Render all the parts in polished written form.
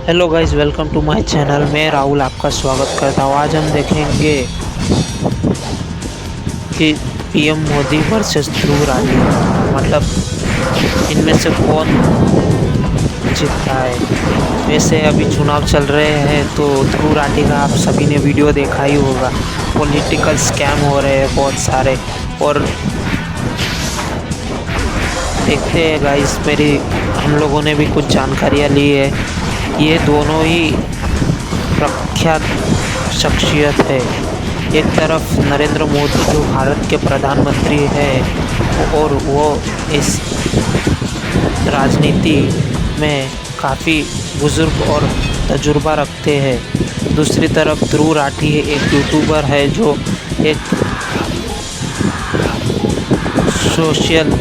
Hello guys, welcome to my channel. मैं राहुल आपका स्वागत करता हूँ। आज हम देखेंगे कि पीएम मोदी वर्सेस ध्रुव राठी, मतलब इनमें से कौन जीतता है। वैसे अभी चुनाव चल रहे हैं तो ध्रुव राठी का आप सभी ने वीडियो देखा ही होगा। पॉलिटिकल स्कैम हो रहे हैं बहुत सारे। और देखते हैं गाइस, हम लोगों ने भी कुछ जानकारियाँ ली है। ये दोनों ही प्रख्यात शख्सियत है। एक तरफ नरेंद्र मोदी जो भारत के प्रधानमंत्री है और वो इस राजनीति में काफ़ी बुजुर्ग और तजुर्बा रखते हैं। दूसरी तरफ ध्रुव राठी एक यूट्यूबर है जो एक सोशल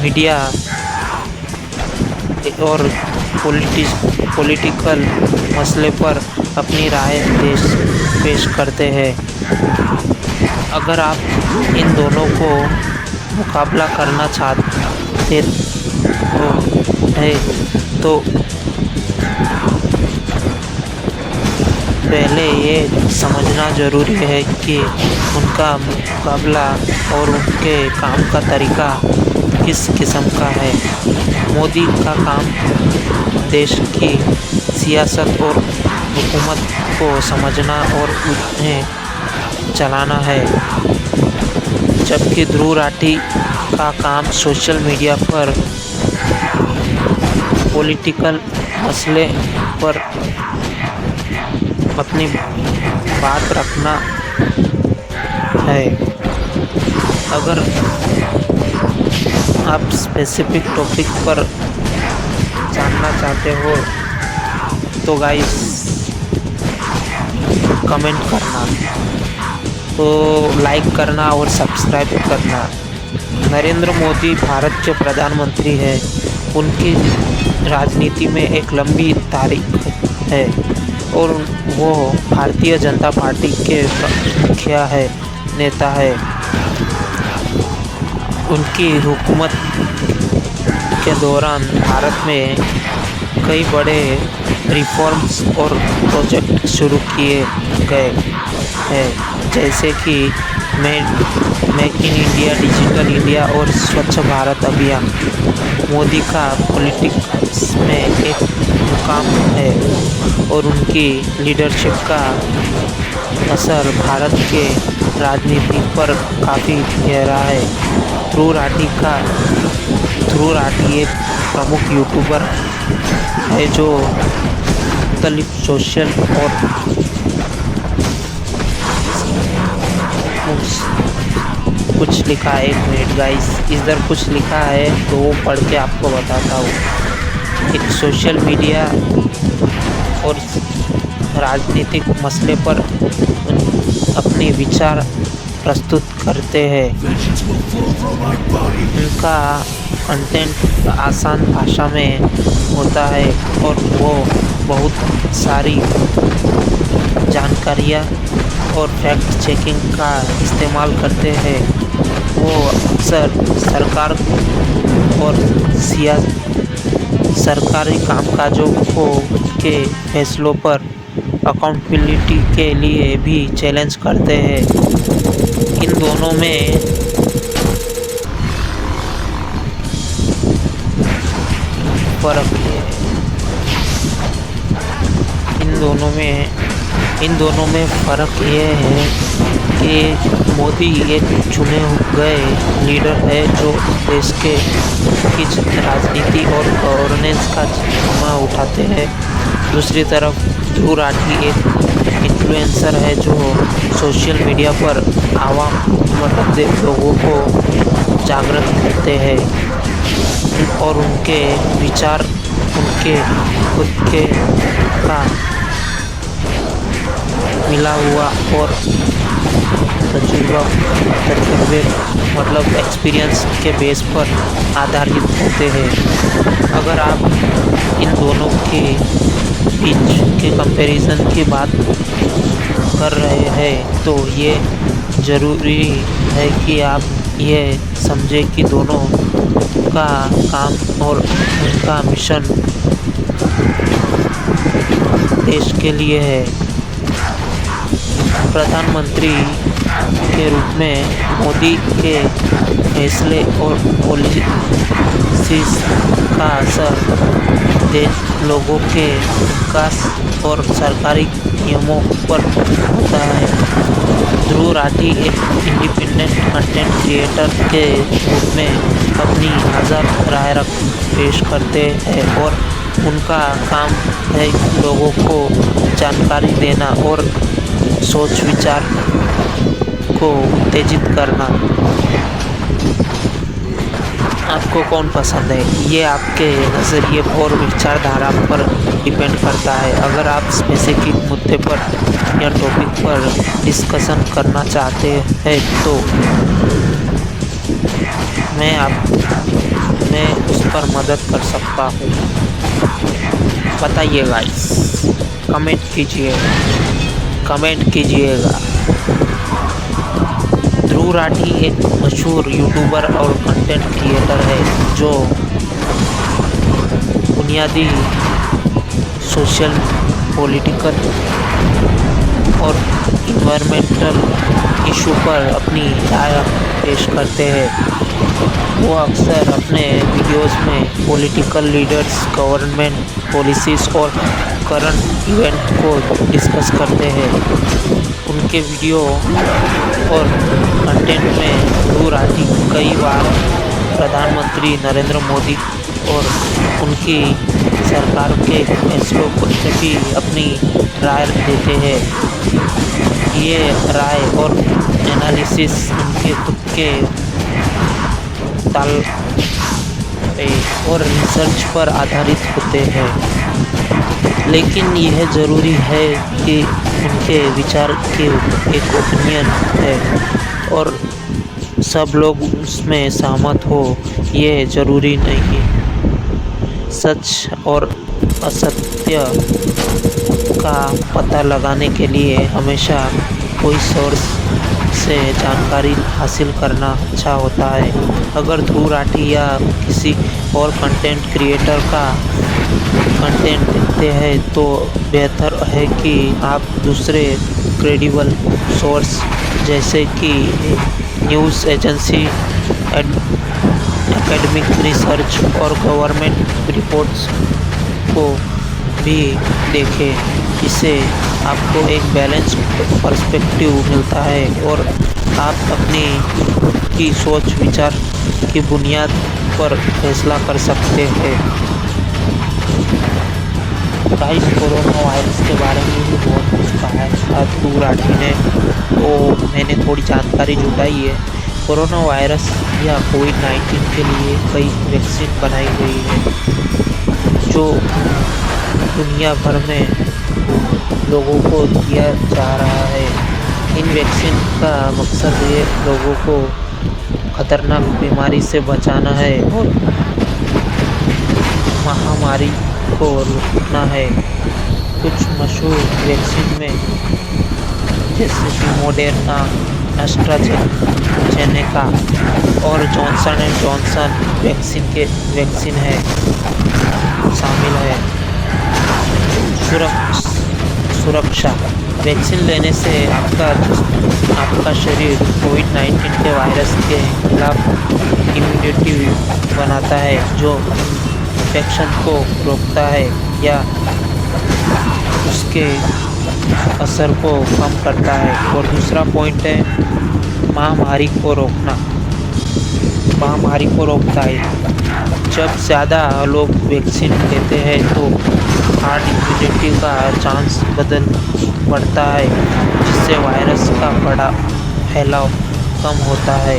मीडिया और पॉलिटिकल मसले पर अपनी राय पेश करते हैं। अगर आप इन दोनों को मुकाबला करना चाहते तो पहले ये समझना ज़रूरी है कि उनका मुकाबला और उनके काम का तरीका किस किस्म का है। मोदी का काम देश की सियासत और हुकूमत को समझना और उन्हें चलाना है, जबकि ध्रुव राठी का काम सोशल मीडिया पर पॉलिटिकल मसले पर अपनी बात रखना है। अगर आप स्पेसिफिक टॉपिक पर जानना चाहते हो तो गाइस कमेंट करना, तो लाइक करना और सब्सक्राइब करना। नरेंद्र मोदी भारत के प्रधानमंत्री हैं। उनकी राजनीति में एक लंबी तारीख है और वो भारतीय जनता पार्टी के मुखिया नेता है। उनकी हुकूमत के दौरान भारत में कई बड़े रिफॉर्म्स और प्रोजेक्ट शुरू किए गए हैं, जैसे कि make in India, digital India और स्वच्छ भारत अभियान। मोदी का पॉलिटिक्स में एक मुकाम है और उनकी लीडरशिप का असर भारत के राजनीति पर काफ़ी गहरा है। ध्रुव राठी एक प्रमुख यूट्यूबर है जो मुख्तलिफ सोशल और कुछ लिखा है। एक मिनट गाइस, इधर कुछ लिखा है तो वो पढ़ के आपको बताता हूँ। एक सोशल मीडिया और राजनीतिक मसले पर अपने विचार प्रस्तुत करते हैं। उनका कंटेंट आसान भाषा में होता है और वो बहुत सारी जानकारियाँ और फैक्ट चेकिंग का इस्तेमाल करते हैं। वो अक्सर सरकार और सरकारी कामकाजों के फैसलों पर अकाउंटेबिलिटी के लिए भी चैलेंज करते हैं। इन दोनों में फ़र्क है। इन दोनों में फ़र्क ये है कि मोदी एक चुने गए लीडर है जो देश की राजनीति और गवर्नेंस का जिम्मा उठाते हैं। दूसरी तरफ ध्रुव राठी एक इन्फ्लुएंसर है जो सोशल मीडिया पर लोगों को जागृत करते हैं और उनके विचार उनके खुद के का मिला हुआ और तजुर्बे मतलब एक्सपीरियंस के बेस पर आधारित होते हैं। अगर आप इन दोनों के बीच के कंपैरिजन की बात कर रहे हैं तो ये ज़रूरी है कि आप ये समझें कि दोनों का काम और उनका मिशन देश के लिए है। प्रधानमंत्री के रूप में मोदी के फैसले और पॉलिसीज का असर देश लोगों के विकास और सरकारी नियमों पर होता है। ध्रुव राठी एक इंडिपेंडेंट कंटेंट क्रिएटर के रूप में अपनी आज़ाद राय पेश करते हैं और उनका काम है लोगों को जानकारी देना और सोच विचार को उत्तेजित करना। आपको कौन पसंद है, ये आपके नज़रिए और विचारधारा पर डिपेंड करता है। अगर आप स्पेसिफिक मुद्दे पर या टॉपिक पर डिस्कशन करना चाहते हैं तो मैं उस पर मदद कर सकता हूँ। बताइए गाइस, कमेंट कीजिएगा। ध्रुव राठी एक मशहूर यूट्यूबर और कंटेंट क्रिएटर है जो बुनियादी सोशल, पॉलिटिकल और इन्वायरमेंटल इशू पर अपनी राय पेश करते हैं। वो अक्सर अपने वीडियोस में पॉलिटिकल लीडर्स, गवर्नमेंट पॉलिसीज़ और करंट इवेंट को डिस्कस करते हैं। उनके वीडियो और कंटेंट में ध्रुव राठी कई बार प्रधानमंत्री नरेंद्र मोदी और उनकी सरकार के फैसलों पर भी अपनी राय देते हैं। ये राय और एनालिसिस उनके खुद के और रिसर्च पर आधारित होते हैं, लेकिन यह ज़रूरी है कि उनके विचार के एक ओपिनियन है और सब लोग उसमें सहमत हो, ये ज़रूरी नहीं। सच और असत्य का पता लगाने के लिए हमेशा कोई सोर्स से जानकारी हासिल करना अच्छा होता है। अगर ध्रुव राठी या किसी और कंटेंट क्रिएटर का कंटेंट देखते हैं तो बेहतर है कि आप दूसरे क्रेडिबल सोर्स जैसे कि न्यूज़ एजेंसी, एकेडमिक रिसर्च और गवर्नमेंट रिपोर्ट्स को भी देखें। इससे आपको एक बैलेंस पर्सपेक्टिव मिलता है और आप अपनी की सोच विचार की बुनियाद पर फैसला कर सकते हैं। गाइस, कोरोना वायरस के बारे में भी बहुत कुछ कहा है ध्रुव राठी ने, तो मैंने थोड़ी जानकारी जुटाई है। कोरोना वायरस या कोविड-19 के लिए कई वैक्सीन बनाई गई है जो दुनिया भर में लोगों को दिया जा रहा है। इन वैक्सीन का मकसद ये लोगों को खतरनाक बीमारी से बचाना है और महामारी को रोकना है। कुछ मशहूर वैक्सीन में जैसे कि मोडेर्ना, एस्ट्राजेनेका और जॉनसन एंड जॉनसन वैक्सीन है शामिल है। सुरक्षा वैक्सीन लेने से आपका शरीर कोविड-19 के वायरस के खिलाफ इम्यूनिटी बनाता है जो इन्फेक्शन को रोकता है या उसके असर को कम करता है। और दूसरा पॉइंट है महामारी को रोकता है। जब ज़्यादा लोग वैक्सीन लेते हैं तो हार्ड इम्यूनिटी का चांस बढ़ता है जिससे वायरस का बड़ा फैलाव कम होता है।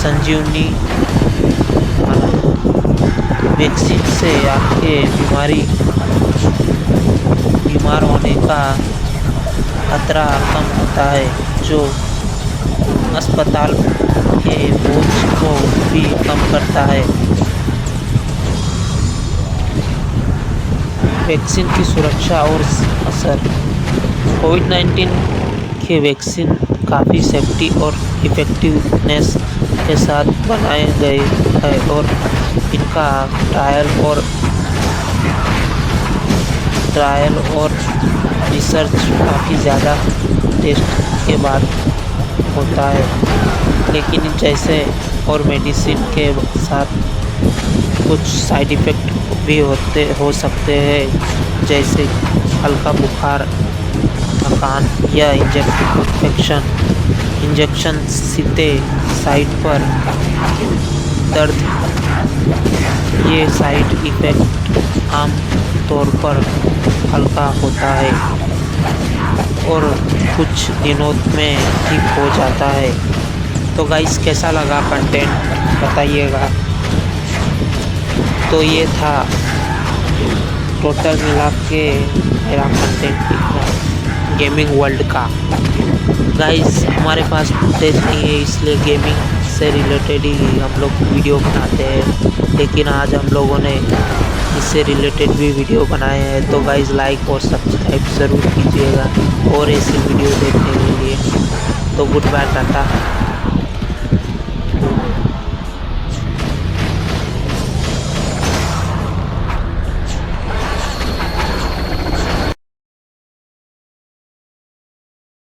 संजीवनी वैक्सीन से आपके बीमार होने का खतरा कम होता है जो अस्पताल के बोझ को भी कम करता है। वैक्सीन की सुरक्षा और असर कोविड-19 के वैक्सीन काफ़ी सेफ्टी और इफ़ेक्टिवनेस के साथ बनाए गए हैं और इनका ट्रायल और ट्रायल और रिसर्च काफ़ी ज़्यादा टेस्ट के बाद होता है, लेकिन जैसे और मेडिसिन के साथ कुछ साइड इफ़ेक्ट भी हो सकते हैं, जैसे हल्का बुखार, थकान या इंजेक्शन सीधे साइट पर दर्द। ये साइड इफ़ेक्ट आम तौर पर हल्का होता है और कुछ दिनों में ठीक हो जाता है। तो गाइस, कैसा लगा कंटेंट बताइएगा। तो ये था टोटल मिला के मेरा कंटेंट इतना गेमिंग वर्ल्ड का। गाइस, हमारे पास फुटेज नहीं है, इसलिए गेमिंग से रिलेटेड ही हम लोग वीडियो बनाते हैं, लेकिन आज हम लोगों ने इससे रिलेटेड भी वीडियो बनाए हैं। तो गाइस, लाइक और सब्सक्राइब ज़रूर कीजिएगा और ऐसी वीडियो देखने के लिए। तो गुड बाय, टाटा।